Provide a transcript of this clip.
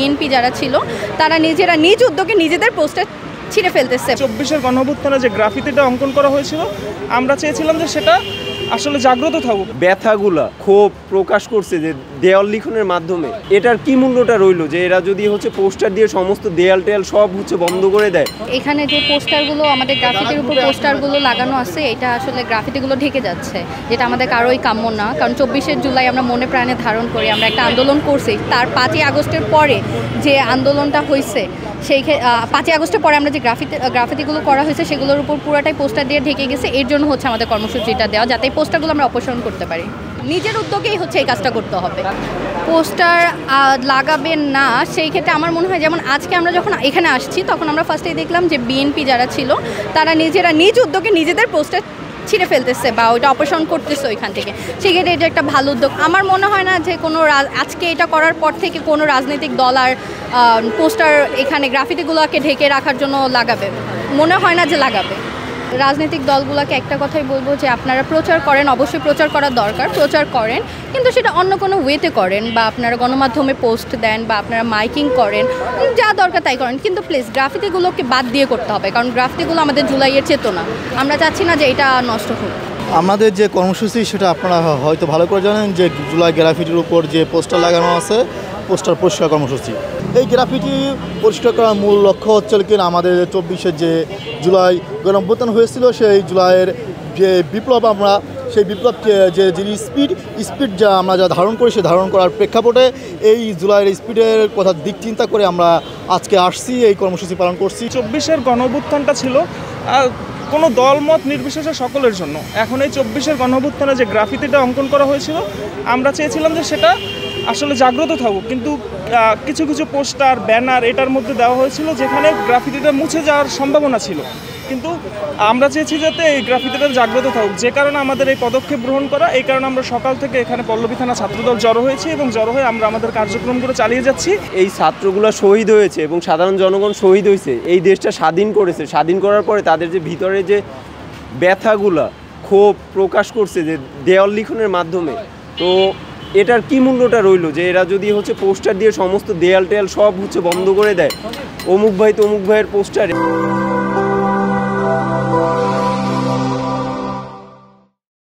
BNP যারা ছিল তারা নিজেরা নিজ উদ্যোগে নিজেদের পোস্টার ছিঁড়ে ফেলতেছে। 24-এর গণঅভ্যুত্থানে যে গ্রাফিতিটা অঙ্কন করা হয়েছিল আমরা চেয়েছিলাম যে সেটা আসলে জাগ্রত থাকুক। ব্যথাগুলা ক্ষোভ প্রকাশ করছে যে দেয়াল লিখনের মাধ্যমে, এটার কি মূল্যটা রইল যে এরা যদি পোস্টার দিয়ে সমস্ত দেয়াল টেয়াল সব বন্ধ করে দেয়। এখানে যে পোস্টারগুলো আমাদের গ্রাফিতির উপর পোস্টারগুলো লাগানো আছে এটা আসলে গ্রাফিতিগুলো ঢেকে যাচ্ছে, যেটা আমাদের কারোই কাম্য না। কারণ 24শে জুলাই আমরা মনে প্রাণে ধারণ করি, আমরা একটা আন্দোলন করছি। তার 5ই আগস্টের পরে যে আন্দোলনটা হয়েছে সেই 5ই আগস্টের পরে আমরা যে গ্রাফিতিগুলো করা হয়েছে সেগুলোর উপর পুরোটাই পোস্টার দিয়ে ঢেকে গেছে। এর জন্য হচ্ছে আমাদের কর্মসূচিটা দেওয়া, যাতে এই পোস্টারগুলো আমরা অপসারণ করতে পারি। নিজের উদ্যোগেই হচ্ছে এই কাজটা করতে হবে। পোস্টার লাগাবেন না সেই ক্ষেত্রে আমার মনে হয়, যেমন আজকে আমরা যখন এখানে আসছি তখন আমরা ফার্স্টেই দেখলাম যে বিএনপি যারা ছিল তারা নিজেরা নিজ উদ্যোগে নিজেদের পোস্টার ছিঁড়ে ফেলতেছে বা ওইটা অপসারণ করতেছে ওইখান থেকে। সেক্ষেত্রে এটা একটা ভালো উদ্যোগ। আমার মনে হয় না যে কোনো আজকে এটা করার পর থেকে কোনো রাজনৈতিক দল আর পোস্টার এখানে গ্রাফিতিগুলোকে ঢেকে রাখার জন্য লাগাবে, মনে হয় না যে লাগাবে। রাজনৈতিক দলগুলোকে একটা কথাই বলবো যে আপনারা প্রচার করেন, অবশ্যই প্রচার করার দরকার, প্রচার করেন, কিন্তু সেটা অন্য কোনো ওয়েতে করেন, বা আপনারা গণমাধ্যমে পোস্ট দেন, বা আপনারা মাইকিং করেন, যা দরকার তাই করেন, কিন্তু প্লিজ গ্রাফিতিগুলোকে বাদ দিয়ে করতে হবে। কারণ গ্রাফিতিগুলো আমাদের জুলাইয়ের চেতনা, আমরা চাচ্ছি না যে এটা নষ্ট হোক। আমাদের যে কর্মসূচি সেটা আপনারা হয়তো ভালো করে জানেন যে জুলাই গ্রাফিটির উপর যে পোস্টার লাগানো আছে, পোস্টার পরিষ্কার কর্মসূচি। এই গ্রাফিটি পরিষ্কার করার মূল লক্ষ্য হচ্ছে কিনা আমাদের 24শে যে জুলাই গণঅভ্যুত্থান হয়েছিল সেই জুলাইয়ের যে বিপ্লব, আমরা সেই বিপ্লবকে যে যিনি স্পিড যা আমরা যা ধারণ করি সে ধারণ করার প্রেক্ষাপটে এই জুলাইয়ের স্পিডের কথা দিক চিন্তা করে আমরা আজকে আসছি, এই কর্মসূচি পালন করছি। 24-এর গণঅভ্যুত্থানটা ছিল কোনো দলমত নির্বিশেষে সকলের জন্য। এখন এই 24-এর গণঅভ্যুত্থানে যে গ্রাফিতিটা অঙ্কন করা হয়েছিল আমরা চেয়েছিলাম যে সেটা আসলে জাগ্রত থাকুক, কিন্তু কিছু কিছু পোস্টার ব্যানার এটার মধ্যে দেওয়া হয়েছিল যেখানে গ্রাফিতিটা মুছে যাওয়ার সম্ভাবনা ছিল, কিন্তু আমরা চেয়েছি যাতে এই গ্রাফিতিটা জাগ্রত থাকুক। যে কারণে আমাদের এই পদক্ষেপ গ্রহণ করা, এই কারণে আমরা সকাল থেকে এখানে পল্লবী থানা ছাত্রদল জড়ো হয়েছি এবং জড়ো হয়ে আমরা আমাদের কার্যক্রমগুলো চালিয়ে যাচ্ছি। এই ছাত্রগুলো শহীদ হয়েছে এবং সাধারণ জনগণ শহীদ হয়েছে, এই দেশটা স্বাধীন করেছে। স্বাধীন করার পরে তাদের যে ভিতরে যে ব্যথাগুলা ক্ষোভ প্রকাশ করছে যে দেয়াল লিখনের মাধ্যমে, তো এটার কি মূল্যটা রইল যে এরা যদি পোস্টার দিয়ে সমস্ত দেয়াল টেয়াল সব বন্ধ করে দেয়। অমুক ভাই তমুক ভাইয়ের পোস্টারে